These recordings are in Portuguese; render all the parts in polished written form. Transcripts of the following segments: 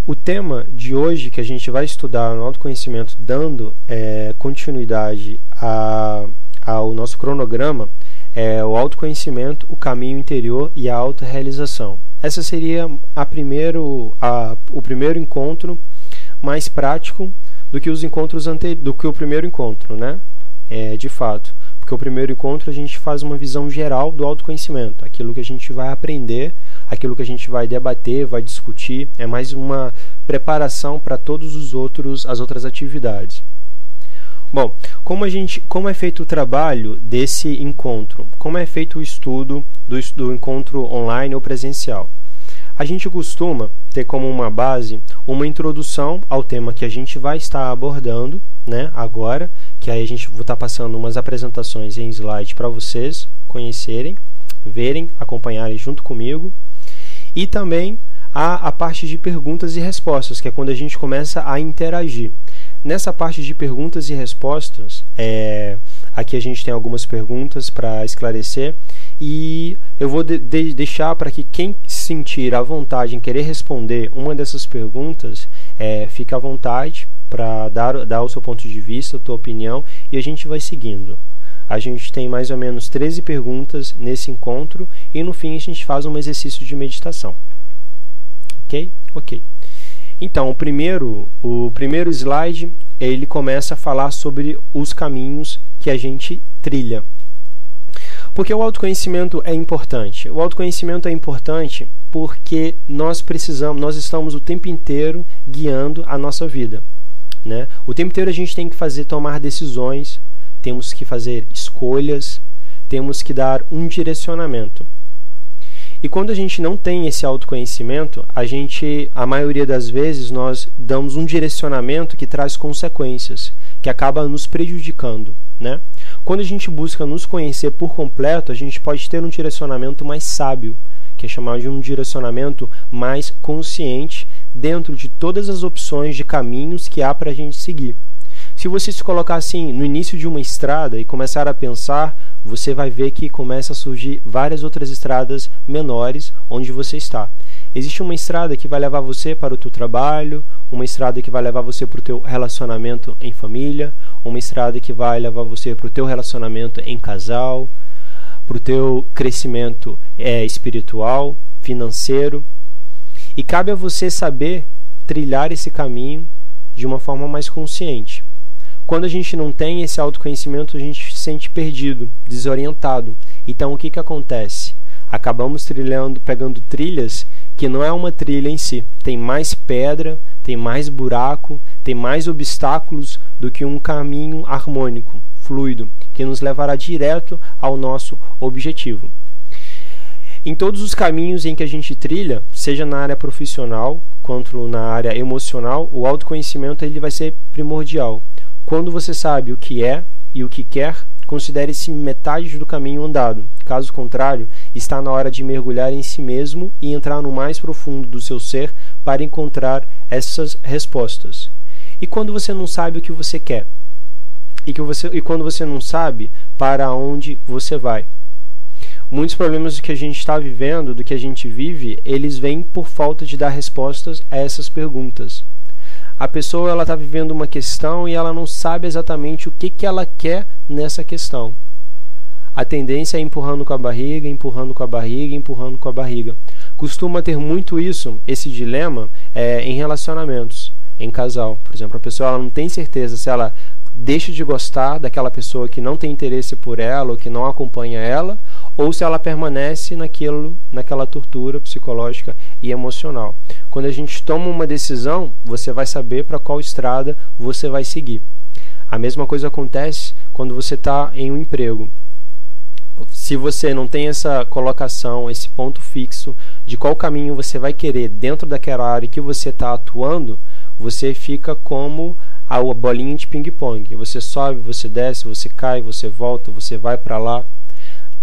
O tema de hoje que a gente vai estudar no autoconhecimento, dando continuidade ao nosso cronograma, é o autoconhecimento, o caminho interior e a autorrealização. Essa seria o primeiro encontro mais prático do que o primeiro encontro, né? De fato, porque o primeiro encontro a gente faz uma visão geral do autoconhecimento, aquilo que a gente vai aprender, aquilo que a gente vai debater, vai discutir, é mais uma preparação para todos as outras atividades. Bom, como é feito o trabalho desse encontro? Como é feito o estudo do encontro online ou presencial? A gente costuma ter como uma base uma introdução ao tema que a gente vai estar abordando, né, agora, que aí a gente vai estar passando umas apresentações em slide para vocês conhecerem, verem, acompanharem junto comigo. E também a parte de perguntas e respostas, que é quando a gente começa a interagir. Nessa parte de perguntas e respostas, aqui a gente tem algumas perguntas para esclarecer e eu vou deixar para que quem sentir a vontade em querer responder uma dessas perguntas, fique à vontade para dar o seu ponto de vista, a tua opinião, e a gente vai seguindo. A gente tem mais ou menos 13 perguntas nesse encontro e no fim a gente faz um exercício de meditação. Ok? Ok. Então, o primeiro slide, ele começa a falar sobre os caminhos que a gente trilha. Porque o autoconhecimento é importante? O autoconhecimento é importante porque nós estamos o tempo inteiro guiando a nossa vida, né? O tempo inteiro a gente tem que tomar decisões, temos que fazer escolhas, temos que dar um direcionamento. E quando a gente não tem esse autoconhecimento, a maioria das vezes, nós damos um direcionamento que traz consequências, que acaba nos prejudicando, né? Quando a gente busca nos conhecer por completo, a gente pode ter um direcionamento mais sábio, que é chamado de um direcionamento mais consciente dentro de todas as opções de caminhos que há para a gente seguir. Se você se colocar assim no início de uma estrada e começar a pensar, você vai ver que começa a surgir várias outras estradas menores onde você está. Existe uma estrada que vai levar você para o teu trabalho, uma estrada que vai levar você para o teu relacionamento em família, uma estrada que vai levar você para o teu relacionamento em casal, para o teu crescimento espiritual, financeiro. E cabe a você saber trilhar esse caminho de uma forma mais consciente. Quando a gente não tem esse autoconhecimento, a gente se sente perdido, desorientado. Então, o que acontece? Acabamos pegando trilhas que não é uma trilha em si. Tem mais pedra, tem mais buraco, tem mais obstáculos do que um caminho harmônico, fluido, que nos levará direto ao nosso objetivo. Em todos os caminhos em que a gente trilha, seja na área profissional quanto na área emocional, o autoconhecimento ele vai ser primordial. Quando você sabe o que é e o que quer, considere-se metade do caminho andado. Caso contrário, está na hora de mergulhar em si mesmo e entrar no mais profundo do seu ser para encontrar essas respostas. E quando você não sabe o que você quer? E quando você não sabe para onde você vai? Muitos problemas que a gente está vivendo, do que a gente vive, eles vêm por falta de dar respostas a essas perguntas. A pessoa está vivendo uma questão e ela não sabe exatamente o que ela quer nessa questão. A tendência é empurrando com a barriga, empurrando com a barriga, empurrando com a barriga. Costuma ter muito esse dilema em relacionamentos, em casal. Por exemplo, a pessoa ela não tem certeza se ela deixa de gostar daquela pessoa que não tem interesse por ela ou que não acompanha ela, ou se ela permanece naquela tortura psicológica e emocional. Quando a gente toma uma decisão, você vai saber para qual estrada você vai seguir. A mesma coisa acontece quando você está em um emprego. Se você não tem essa colocação, esse ponto fixo de qual caminho você vai querer dentro daquela área que você está atuando, você fica como a bolinha de ping-pong. Você sobe, você desce, você cai, você volta, você vai para lá.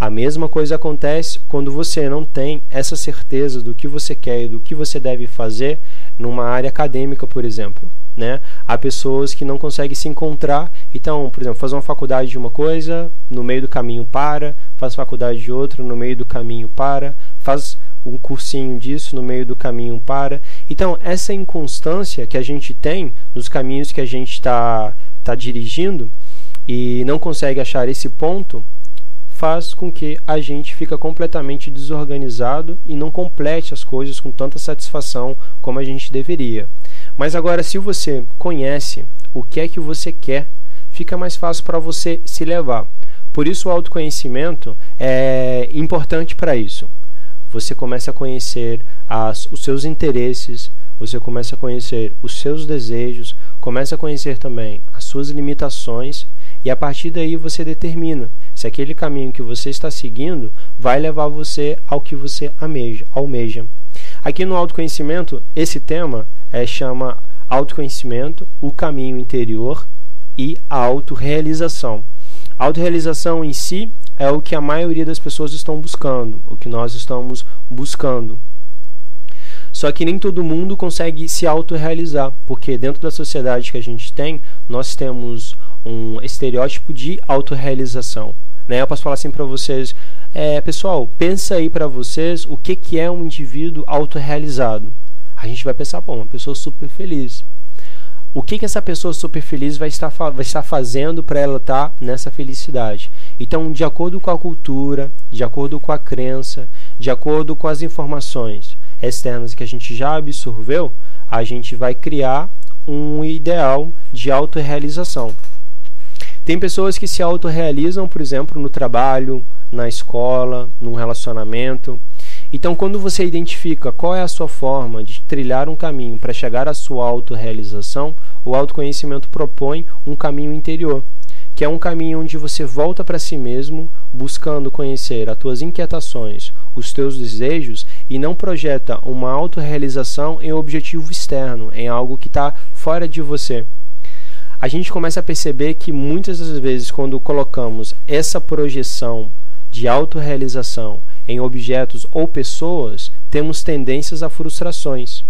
A mesma coisa acontece quando você não tem essa certeza do que você quer e do que você deve fazer numa área acadêmica, por exemplo. né? Há pessoas que não conseguem se encontrar, então, por exemplo, faz uma faculdade de uma coisa, no meio do caminho para, faz faculdade de outra, no meio do caminho para, faz um cursinho disso, no meio do caminho para. Então, essa inconstância que a gente tem nos caminhos que a gente está dirigindo e não consegue achar esse ponto, faz com que a gente fica completamente desorganizado e não complete as coisas com tanta satisfação como a gente deveria. Mas agora, se você conhece o que é que você quer, fica mais fácil para você se levar. Por isso o autoconhecimento é importante para isso. Você começa a conhecer os seus interesses, você começa a conhecer os seus desejos, começa a conhecer também as suas limitações, e a partir daí você determina se aquele caminho que você está seguindo vai levar você ao que você almeja. Aqui no autoconhecimento, esse tema chama autoconhecimento, o caminho interior e a autorrealização. A autorrealização em si é o que a maioria das pessoas estão buscando, o que nós estamos buscando. Só que nem todo mundo consegue se autorrealizar, porque dentro da sociedade que a gente tem, nós temos um estereótipo de autorrealização, né? Eu posso falar assim para vocês, pessoal, pensa aí para vocês o que é um indivíduo autorrealizado. A gente vai pensar, pô, uma pessoa super feliz. O que essa pessoa super feliz vai estar fazendo para ela estar nessa felicidade? Então, de acordo com a cultura, de acordo com a crença, de acordo com as informações externas que a gente já absorveu, a gente vai criar um ideal de autorrealização. Tem pessoas que se autorrealizam, por exemplo, no trabalho, na escola, num relacionamento. Então, quando você identifica qual é a sua forma de trilhar um caminho para chegar à sua autorrealização, o autoconhecimento propõe um caminho interior, que é um caminho onde você volta para si mesmo, buscando conhecer as tuas inquietações, os teus desejos, e não projeta uma autorrealização em objetivo externo, em algo que está fora de você. A gente começa a perceber que muitas das vezes, quando colocamos essa projeção de autorrealização em objetos ou pessoas, temos tendências a frustrações.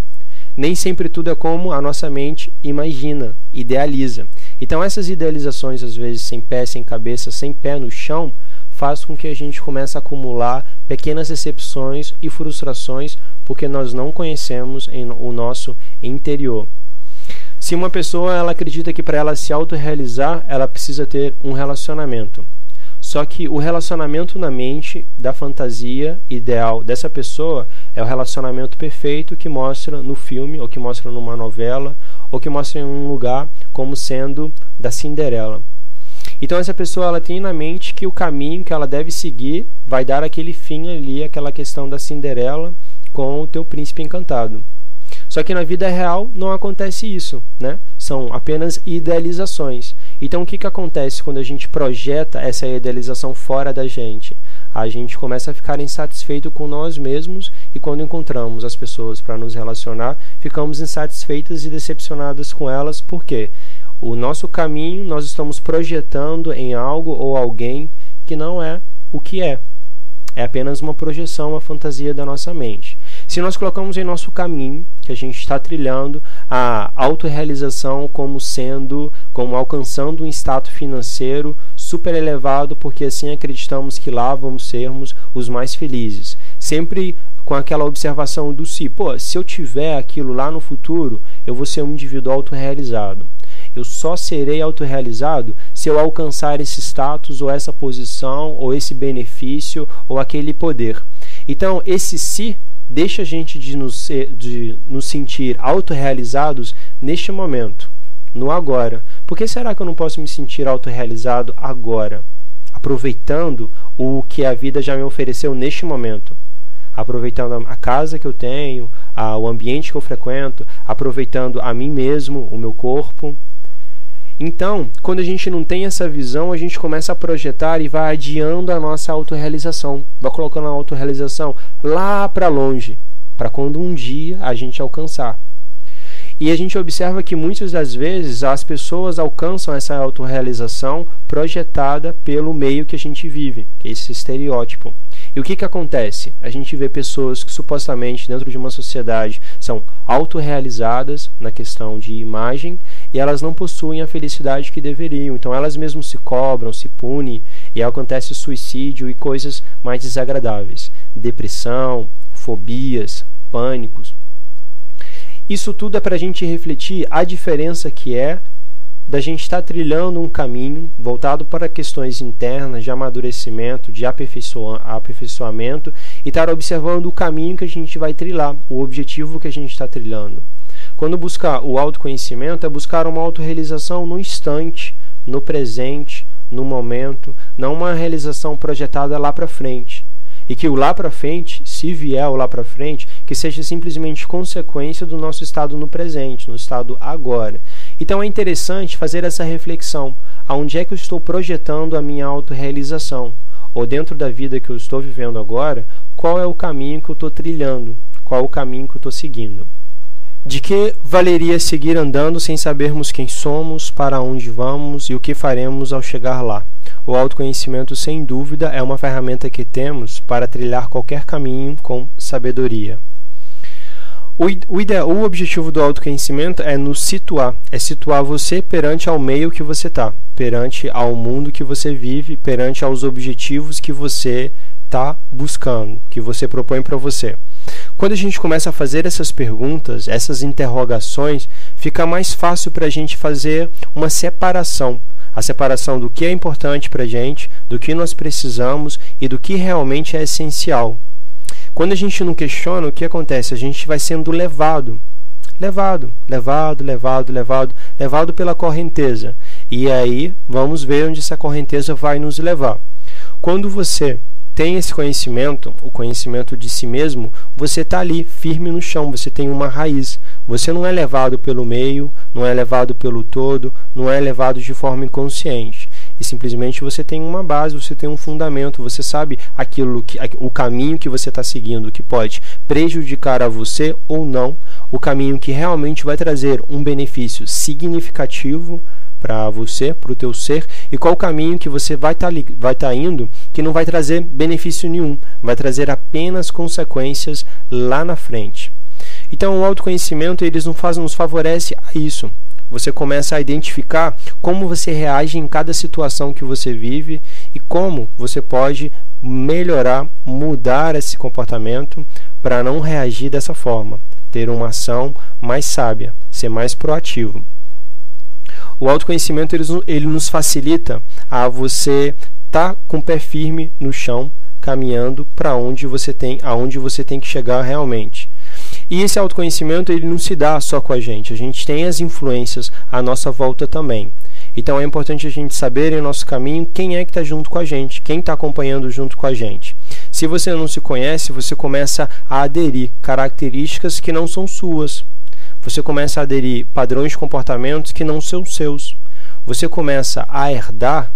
Nem sempre tudo é como a nossa mente imagina, idealiza. Então essas idealizações, às vezes sem pé, sem cabeça, sem pé no chão, faz com que a gente comece a acumular pequenas decepções e frustrações porque nós não conhecemos o nosso interior. Se uma pessoa ela acredita que para ela se autorrealizar, ela precisa ter um relacionamento. Só que o relacionamento na mente da fantasia ideal dessa pessoa é o relacionamento perfeito que mostra no filme, ou que mostra numa novela, ou que mostra em um lugar como sendo da Cinderela. Então essa pessoa ela tem na mente que o caminho que ela deve seguir vai dar aquele fim ali, aquela questão da Cinderela com o teu príncipe encantado. Só que na vida real não acontece isso, né? São apenas idealizações. Então o que acontece quando a gente projeta essa idealização fora da gente? A gente começa a ficar insatisfeito com nós mesmos, e quando encontramos as pessoas para nos relacionar, ficamos insatisfeitas e decepcionadas com elas. Por quê? O nosso caminho nós estamos projetando em algo ou alguém que não é o que é. É apenas uma projeção, uma fantasia da nossa mente. Se nós colocamos em nosso caminho, que a gente está trilhando, a autorrealização como alcançando um status financeiro super elevado, porque assim acreditamos que lá vamos sermos os mais felizes. Sempre com aquela observação do si, se eu tiver aquilo lá no futuro, eu vou ser um indivíduo autorrealizado. Eu só serei autorrealizado se eu alcançar esse status, ou essa posição, ou esse benefício, ou aquele poder. Então, esse si deixa a gente de nos sentir autorrealizados neste momento, no agora. Por que será que eu não posso me sentir autorrealizado agora? Aproveitando o que a vida já me ofereceu neste momento. Aproveitando a casa que eu tenho, o ambiente que eu frequento, aproveitando a mim mesmo, o meu corpo. Então, quando a gente não tem essa visão, a gente começa a projetar e vai adiando a nossa autorrealização. Vai colocando a autorrealização lá para longe, para quando um dia a gente alcançar. E a gente observa que muitas das vezes as pessoas alcançam essa autorrealização projetada pelo meio que a gente vive, que é esse estereótipo. E o que acontece? A gente vê pessoas que supostamente dentro de uma sociedade são autorrealizadas na questão de imagem e elas não possuem a felicidade que deveriam. Então elas mesmas se cobram, se punem e acontece suicídio e coisas mais desagradáveis. Depressão, fobias, pânicos. Isso tudo é para a gente refletir a diferença que é da gente estar trilhando um caminho voltado para questões internas, de amadurecimento, de aperfeiçoamento e estar observando o caminho que a gente vai trilhar, o objetivo que a gente está trilhando. Quando buscar o autoconhecimento é buscar uma autorrealização no instante, no presente, no momento, não uma realização projetada lá para frente. E que o lá para frente, se vier o lá para frente, que seja simplesmente consequência do nosso estado no presente, no estado agora. Então é interessante fazer essa reflexão. Aonde é que eu estou projetando a minha autorrealização? Ou dentro da vida que eu estou vivendo agora, qual é o caminho que eu estou trilhando? Qual é o caminho que eu estou seguindo? De que valeria seguir andando sem sabermos quem somos, para onde vamos e o que faremos ao chegar lá? O autoconhecimento, sem dúvida, é uma ferramenta que temos para trilhar qualquer caminho com sabedoria. O objetivo do autoconhecimento é nos situar, é situar você perante ao meio que você está, perante ao mundo que você vive, perante aos objetivos que você está buscando, que você propõe para você. Quando a gente começa a fazer essas perguntas, essas interrogações, fica mais fácil para a gente fazer uma separação. A separação do que é importante para a gente, do que nós precisamos e do que realmente é essencial. Quando a gente não questiona, o que acontece? A gente vai sendo levado pela correnteza. E aí, vamos ver onde essa correnteza vai nos levar. Quando você tem esse conhecimento, o conhecimento de si mesmo, você está ali, firme no chão, você tem uma raiz. Você não é levado pelo meio, não é levado pelo todo, não é levado de forma inconsciente. E simplesmente você tem uma base, você tem um fundamento, você sabe o caminho que você está seguindo, que pode prejudicar a você ou não, o caminho que realmente vai trazer um benefício significativo para você, para o teu ser, e qual o caminho que você vai estar indo que não vai trazer benefício nenhum, vai trazer apenas consequências lá na frente. Então o autoconhecimento nos favorece a isso. Você começa a identificar como você reage em cada situação que você vive e como você pode melhorar, mudar esse comportamento para não reagir dessa forma, ter uma ação mais sábia, ser mais proativo. O autoconhecimento ele nos facilita a você estar com o pé firme no chão, caminhando para onde você tem que chegar realmente. E esse autoconhecimento ele não se dá só com a gente tem as influências à nossa volta também. Então é importante a gente saber em nosso caminho quem é que está junto com a gente, quem está acompanhando junto com a gente. Se você não se conhece, você começa a aderir características que não são suas. Você começa a aderir padrões de comportamentos que não são seus. Você começa a herdar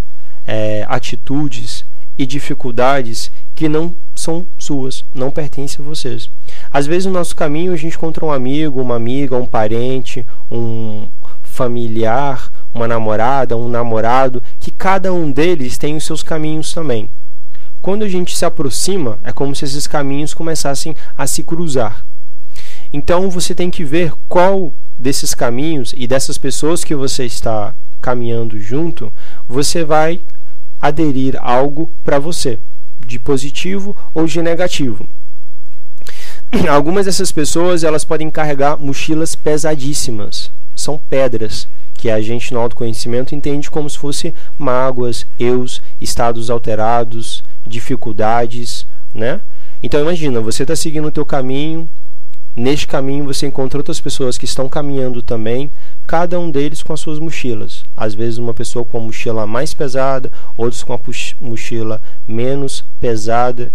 atitudes e dificuldades que não são suas, não pertencem a vocês. Às vezes no nosso caminho a gente encontra um amigo, uma amiga, um parente, um familiar, uma namorada, um namorado, que cada um deles tem os seus caminhos também. Quando a gente se aproxima, é como se esses caminhos começassem a se cruzar. Então você tem que ver qual desses caminhos e dessas pessoas que você está caminhando junto, você vai aderir algo para você, de positivo ou de negativo. Algumas dessas pessoas elas podem carregar mochilas pesadíssimas, são pedras que a gente no autoconhecimento entende como se fossem mágoas, eus, estados alterados, dificuldades, né? Então imagina, você está seguindo o teu caminho, neste caminho você encontra outras pessoas que estão caminhando também, cada um deles com as suas mochilas. Às vezes uma pessoa com a mochila mais pesada, outros com a mochila menos pesada.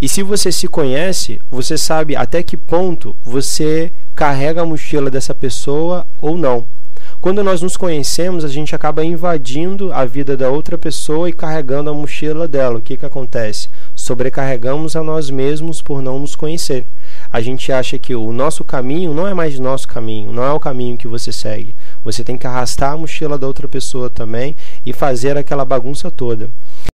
E se você se conhece, você sabe até que ponto você carrega a mochila dessa pessoa ou não. Quando nós nos conhecemos, a gente acaba invadindo a vida da outra pessoa e carregando a mochila dela. O que acontece? Sobrecarregamos a nós mesmos por não nos conhecer. A gente acha que o nosso caminho não é mais nosso caminho, não é o caminho que você segue. Você tem que arrastar a mochila da outra pessoa também e fazer aquela bagunça toda.